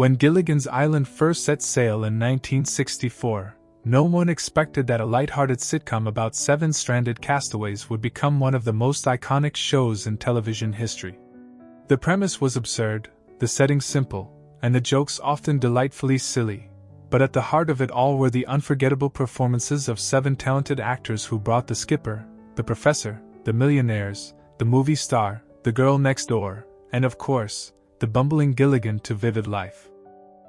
When Gilligan's Island first set sail in 1964, no one expected that a light-hearted sitcom about 7 stranded castaways would become one of the most iconic shows in television history. The premise was absurd, the setting simple, and the jokes often delightfully silly, but at the heart of it all were the unforgettable performances of 7 talented actors who brought the skipper, the professor, the millionaires, the movie star, the girl next door, and of course, the bumbling Gilligan to vivid life.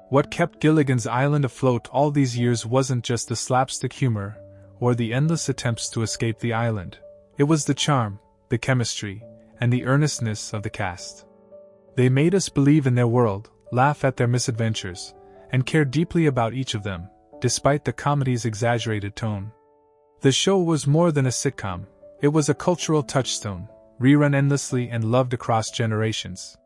What kept Gilligan's Island afloat all these years wasn't just the slapstick humor, or the endless attempts to escape the island. It was the charm, the chemistry, and the earnestness of the cast. They made us believe in their world, laugh at their misadventures, and care deeply about each of them, despite the comedy's exaggerated tone. The show was more than a sitcom, it was a cultural touchstone, rerun endlessly and loved across generations.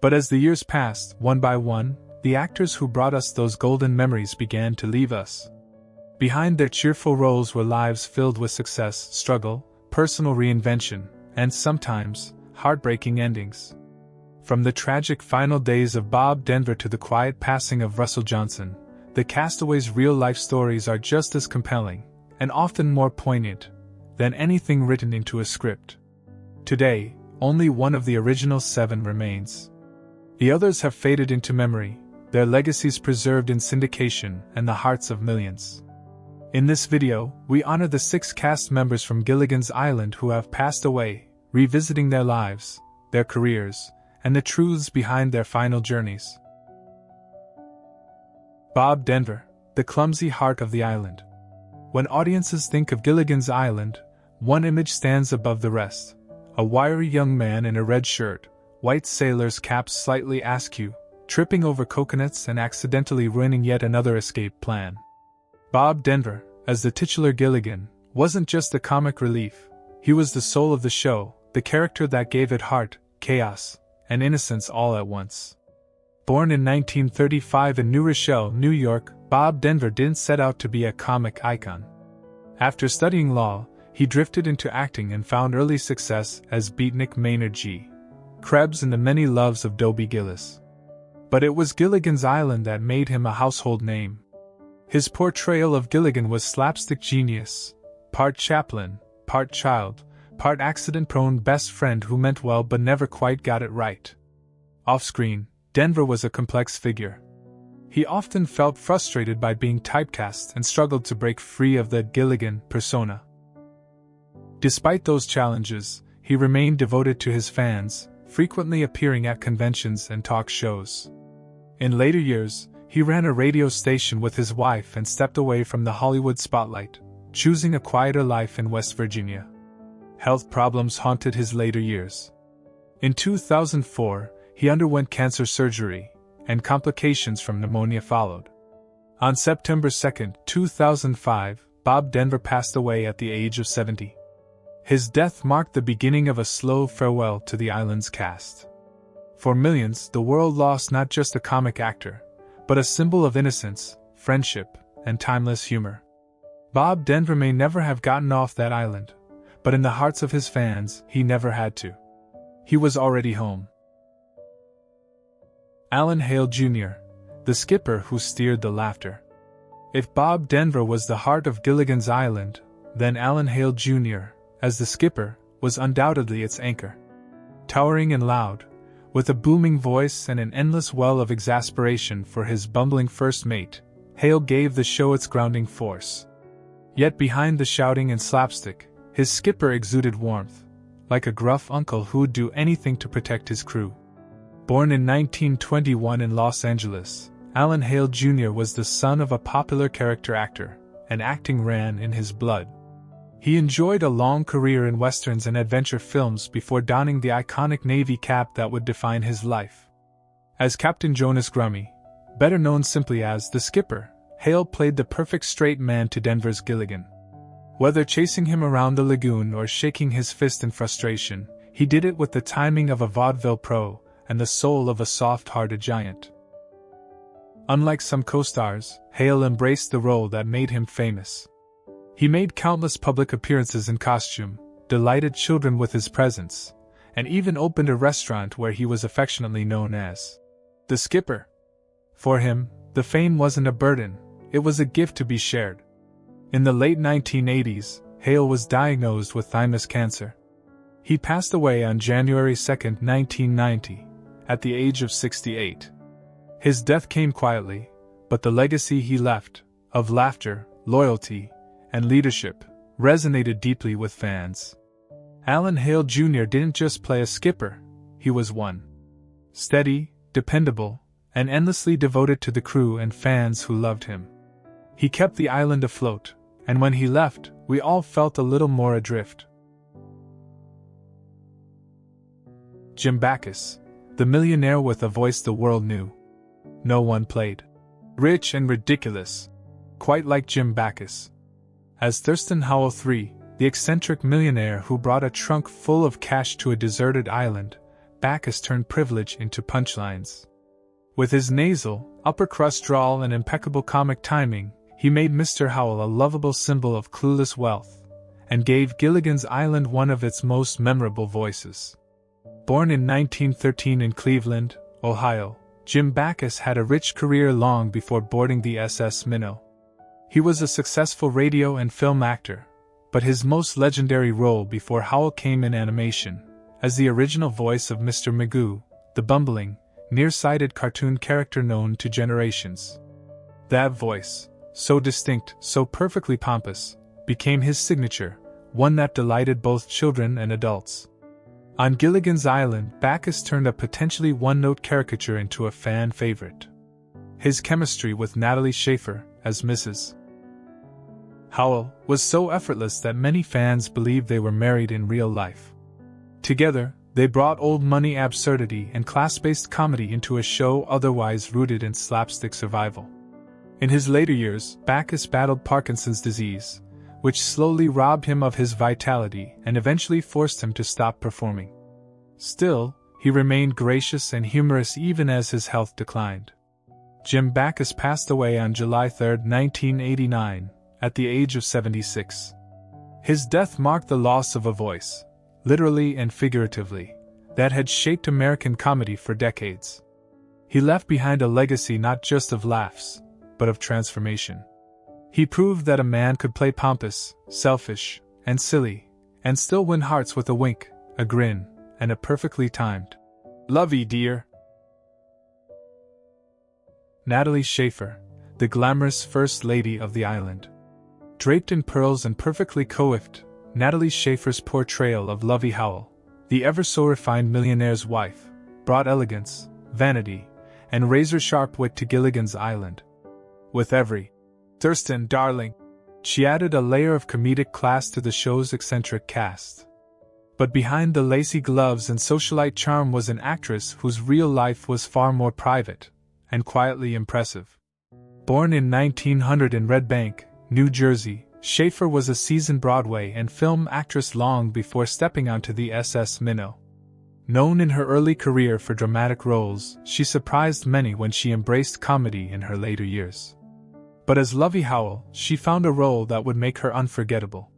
But as the years passed, one by one, the actors who brought us those golden memories began to leave us. Behind their cheerful roles were lives filled with success, struggle, personal reinvention, and sometimes, heartbreaking endings. From the tragic final days of Bob Denver to the quiet passing of Russell Johnson, the castaways' real-life stories are just as compelling, and often more poignant, than anything written into a script. Today, only one of the original 7 remains. The others have faded into memory, their legacies preserved in syndication and the hearts of millions. In this video, we honor the 6 cast members from Gilligan's Island who have passed away, revisiting their lives, their careers, and the truths behind their final journeys. Bob Denver, the clumsy heart of the island. When audiences think of Gilligan's Island, one image stands above the rest: a wiry young man in a red shirt, white sailor's cap slightly askew, tripping over coconuts and accidentally ruining yet another escape plan. Bob Denver, as the titular Gilligan, wasn't just a comic relief, he was the soul of the show, the character that gave it heart, chaos, and innocence all at once. Born in 1935 in New Rochelle, New York, Bob Denver didn't set out to be a comic icon. After studying law, he drifted into acting and found early success as Beatnik Maynard G. Krebs in The Many Loves of Dobie Gillis. But it was Gilligan's Island that made him a household name. His portrayal of Gilligan was slapstick genius, part chaplain, part child, part accident-prone best friend who meant well but never quite got it right. Off-screen, Denver was a complex figure. He often felt frustrated by being typecast and struggled to break free of the Gilligan persona. Despite those challenges, he remained devoted to his fans, frequently appearing at conventions and talk shows. In later years, he ran a radio station with his wife and stepped away from the Hollywood spotlight, choosing a quieter life in West Virginia. Health problems haunted his later years. In 2004, he underwent cancer surgery, and complications from pneumonia followed. On September 2, 2005, Bob Denver passed away at the age of 70. His death marked the beginning of a slow farewell to the island's cast. For millions, the world lost not just a comic actor, but a symbol of innocence, friendship, and timeless humor. Bob Denver may never have gotten off that island, but in the hearts of his fans, he never had to. He was already home. Hale Jr., the skipper who steered the laughter. If Bob Denver was the heart of Gilligan's Island, then Hale Jr., as the skipper, was undoubtedly its anchor. Towering and loud, with a booming voice and an endless well of exasperation for his bumbling first mate, Hale gave the show its grounding force. Yet behind the shouting and slapstick, his skipper exuded warmth, like a gruff uncle who would do anything to protect his crew. Born in 1921 in Los Angeles, Hale Jr. was the son of a popular character actor, and acting ran in his blood. He enjoyed a long career in westerns and adventure films before donning the iconic Navy cap that would define his life. As Captain Jonas Grummy, better known simply as the Skipper, Hale played the perfect straight man to Denver's Gilligan. Whether chasing him around the lagoon or shaking his fist in frustration, he did it with the timing of a vaudeville pro and the soul of a soft-hearted giant. Unlike some co-stars, Hale embraced the role that made him famous. He made countless public appearances in costume, delighted children with his presence, and even opened a restaurant where he was affectionately known as The skipper. For him, the fame wasn't a burden, it was a gift to be shared. In the late 1980s, Hale was diagnosed with thymus cancer. He passed away on January 2, 1990, at the age of 68. His death came quietly, but the legacy he left, of laughter, loyalty, and leadership, resonated deeply with fans. Alan Hale Jr. didn't just play a skipper, he was one. Steady, dependable, and endlessly devoted to the crew and fans who loved him. He kept the island afloat, and when he left, we all felt a little more adrift. Jim Backus, the millionaire with a voice the world knew. No one played. Rich and ridiculous. Quite like Jim Backus. As Thurston Howell III, the eccentric millionaire who brought a trunk full of cash to a deserted island, Backus turned privilege into punchlines. With his nasal, upper-crust drawl and impeccable comic timing, he made Mr. Howell a lovable symbol of clueless wealth, and gave Gilligan's Island one of its most memorable voices. Born in 1913 in Cleveland, Ohio, Jim Backus had a rich career long before boarding the SS Minnow. He was a successful radio and film actor, but his most legendary role before Howell came in animation, as the original voice of Mr. Magoo, the bumbling, nearsighted cartoon character known to generations. That voice, so distinct, so perfectly pompous, became his signature, one that delighted both children and adults. On Gilligan's Island, Backus turned a potentially one-note caricature into a fan favorite. His chemistry with Natalie Schafer, as Mrs. Howell, was so effortless that many fans believed they were married in real life. Together, they brought old money absurdity and class-based comedy into a show otherwise rooted in slapstick survival. In his later years, Backus battled Parkinson's disease, which slowly robbed him of his vitality and eventually forced him to stop performing. Still, he remained gracious and humorous even as his health declined. Jim Backus passed away on July 3, 1989, at the age of 76. His death marked the loss of a voice, literally and figuratively, that had shaped American comedy for decades. He left behind a legacy not just of laughs, but of transformation. He proved that a man could play pompous, selfish, and silly, and still win hearts with a wink, a grin, and a perfectly timed "Lovey, dear." Natalie Schafer, the glamorous first lady of the island. Draped in pearls and perfectly coiffed, Natalie Schafer's portrayal of Lovey Howell, the ever-so-refined millionaire's wife, brought elegance, vanity, and razor-sharp wit to Gilligan's Island. With every "Thurston, darling," she added a layer of comedic class to the show's eccentric cast. But behind the lacy gloves and socialite charm was an actress whose real life was far more private and quietly impressive. Born in 1900 in Red Bank, New Jersey, Schafer was a seasoned Broadway and film actress long before stepping onto the SS Minnow. Known in her early career for dramatic roles, she surprised many when she embraced comedy in her later years. But as Lovey Howell, she found a role that would make her unforgettable.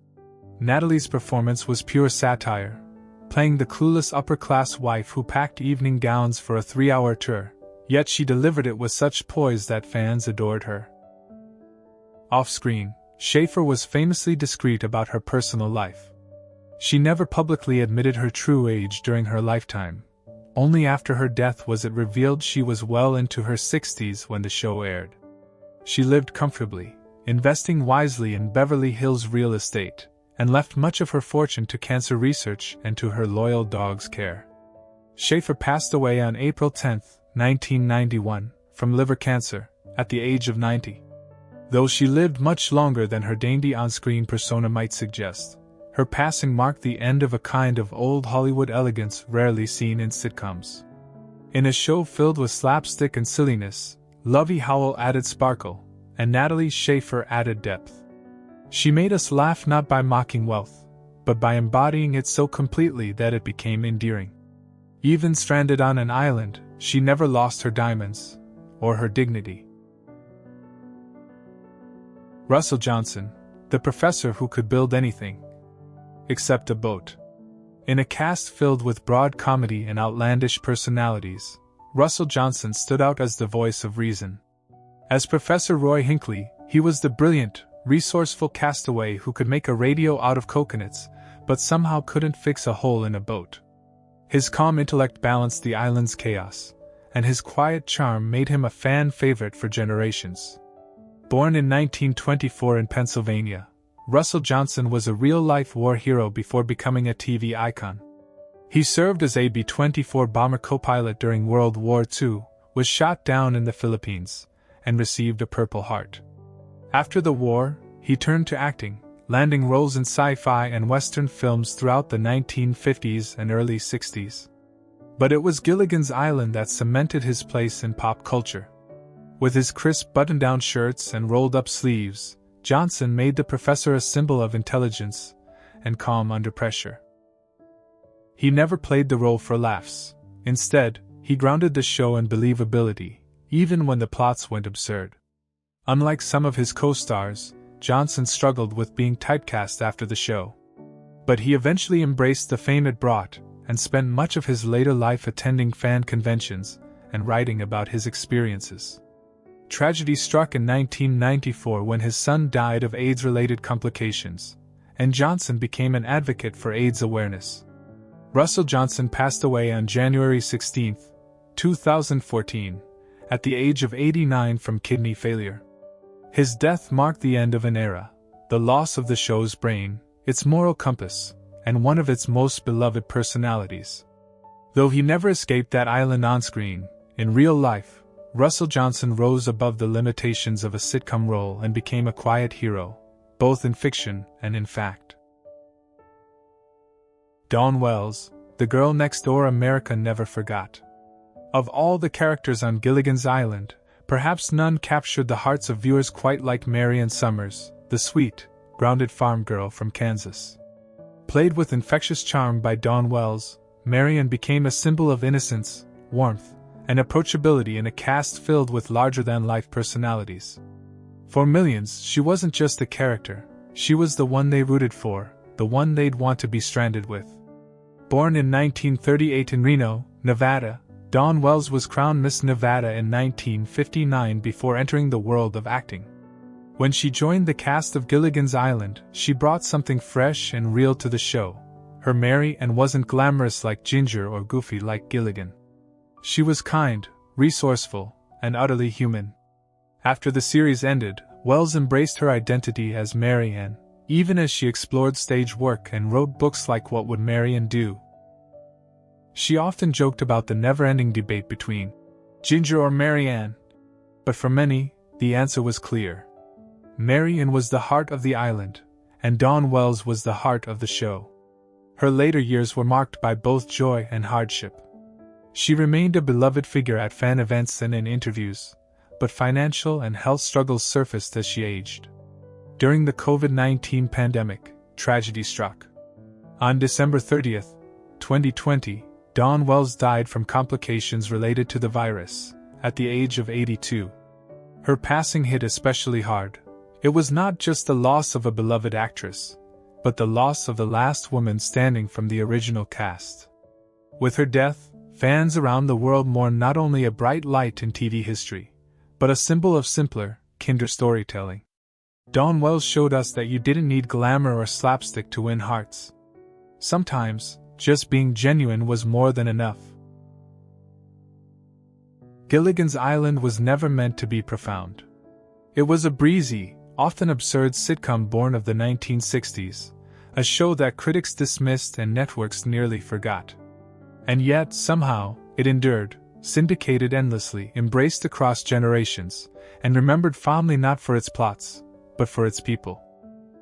Natalie's performance was pure satire, playing the clueless upper-class wife who packed evening gowns for a 3-hour tour, yet she delivered it with such poise that fans adored her. Off-screen, Schafer was famously discreet about her personal life. She never publicly admitted her true age during her lifetime. Only after her death was it revealed she was well into her 60s when the show aired. She lived comfortably, investing wisely in Beverly Hills real estate, and left much of her fortune to cancer research and to her loyal dog's care. Schafer passed away on April 10, 1991, from liver cancer, at the age of 90. Though she lived much longer than her dainty on-screen persona might suggest, her passing marked the end of a kind of old Hollywood elegance rarely seen in sitcoms. In a show filled with slapstick and silliness, Lovey Howell added sparkle, and Natalie Schafer added depth. She made us laugh not by mocking wealth, but by embodying it so completely that it became endearing. Even stranded on an island, she never lost her diamonds, or her dignity. Russell Johnson, the professor who could build anything, except a boat. In a cast filled with broad comedy and outlandish personalities, Russell Johnson stood out as the voice of reason. As Professor Roy Hinckley, he was the brilliant, resourceful castaway who could make a radio out of coconuts, but somehow couldn't fix a hole in a boat. His calm intellect balanced the island's chaos, and his quiet charm made him a fan favorite for generations. Born in 1924 in Pennsylvania, Russell Johnson was a real-life war hero before becoming a TV icon. He served as a B-24 bomber co-pilot during World War II, was shot down in the Philippines, and received a Purple Heart. After the war, he turned to acting, landing roles in sci-fi and Western films throughout the 1950s and early 60s. But it was Gilligan's Island that cemented his place in pop culture. With his crisp button-down shirts and rolled-up sleeves, Johnson made the professor a symbol of intelligence and calm under pressure. He never played the role for laughs. Instead, he grounded the show in believability, even when the plots went absurd. Unlike some of his co-stars, Johnson struggled with being typecast after the show. But he eventually embraced the fame it brought, and spent much of his later life attending fan conventions and writing about his experiences. Tragedy struck in 1994 when his son died of AIDS-related complications, and Johnson became an advocate for AIDS awareness. Russell Johnson passed away on January 16, 2014, at the age of 89 from kidney failure. His death marked the end of an era, the loss of the show's brain, its moral compass, and one of its most beloved personalities. Though he never escaped that island on-screen, in real life, Russell Johnson rose above the limitations of a sitcom role and became a quiet hero, both in fiction and in fact. Dawn Wells, the girl next door America never forgot. Of all the characters on Gilligan's Island, perhaps none captured the hearts of viewers quite like Marianne Summers, the sweet, grounded farm girl from Kansas. Played with infectious charm by Dawn Wells, Marianne became a symbol of innocence, warmth, and approachability in a cast filled with larger-than-life personalities. For millions, she wasn't just a character, she was the one they rooted for, the one they'd want to be stranded with. Born in 1938 in Reno, Nevada, Dawn Wells was crowned Miss Nevada in 1959 before entering the world of acting. When she joined the cast of Gilligan's Island, she brought something fresh and real to the show. Her Marianne wasn't glamorous like Ginger or goofy like Gilligan. She was kind, resourceful, and utterly human. After the series ended, Wells embraced her identity as Marianne, even as she explored stage work and wrote books like What Would Marianne Do? She often joked about the never-ending debate between Ginger or Marianne. But for many, the answer was clear. Marianne was the heart of the island, and Dawn Wells was the heart of the show. Her later years were marked by both joy and hardship. She remained a beloved figure at fan events and in interviews, but financial and health struggles surfaced as she aged. During the COVID-19 pandemic, tragedy struck. On December 30, 2020, Dawn Wells died from complications related to the virus, at the age of 82. Her passing hit especially hard. It was not just the loss of a beloved actress, but the loss of the last woman standing from the original cast. With her death, fans around the world mourn not only a bright light in TV history, but a symbol of simpler, kinder storytelling. Dawn Wells showed us that you didn't need glamour or slapstick to win hearts. Sometimes, just being genuine was more than enough. Gilligan's Island was never meant to be profound. It was a breezy, often absurd sitcom born of the 1960s, a show that critics dismissed and networks nearly forgot. And yet, somehow, it endured, syndicated endlessly, embraced across generations, and remembered fondly not for its plots, but for its people.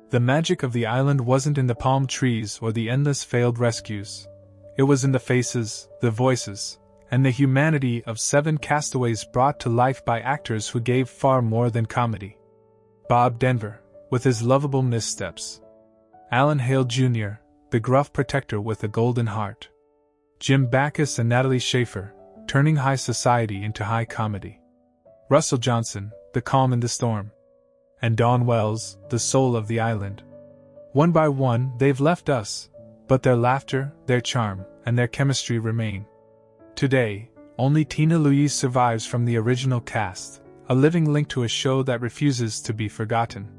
The magic of the island wasn't in the palm trees or the endless failed rescues. It was in the faces, the voices, and the humanity of 7 castaways brought to life by actors who gave far more than comedy. Bob Denver, with his lovable missteps. Alan Hale Jr., the gruff protector with a golden heart. Jim Backus and Natalie Schafer, turning high society into high comedy. Russell Johnson, the calm in the storm. And Dawn Wells, the soul of the island. One by one, they've left us, but their laughter, their charm, and their chemistry remain. Today, Only Tina Louise survives from the original cast, a living link to a show that refuses to be forgotten.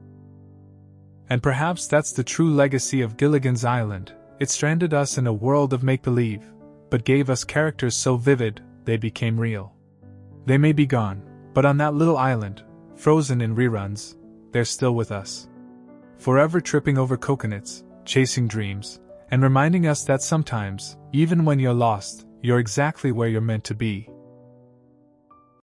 And perhaps that's the true legacy of Gilligan's Island. It stranded us in a world of make-believe, but gave us characters so vivid, they became real. They may be gone, but on that little island, frozen in reruns, they're still with us. Forever tripping over coconuts, chasing dreams, and reminding us that sometimes, even when you're lost, you're exactly where you're meant to be.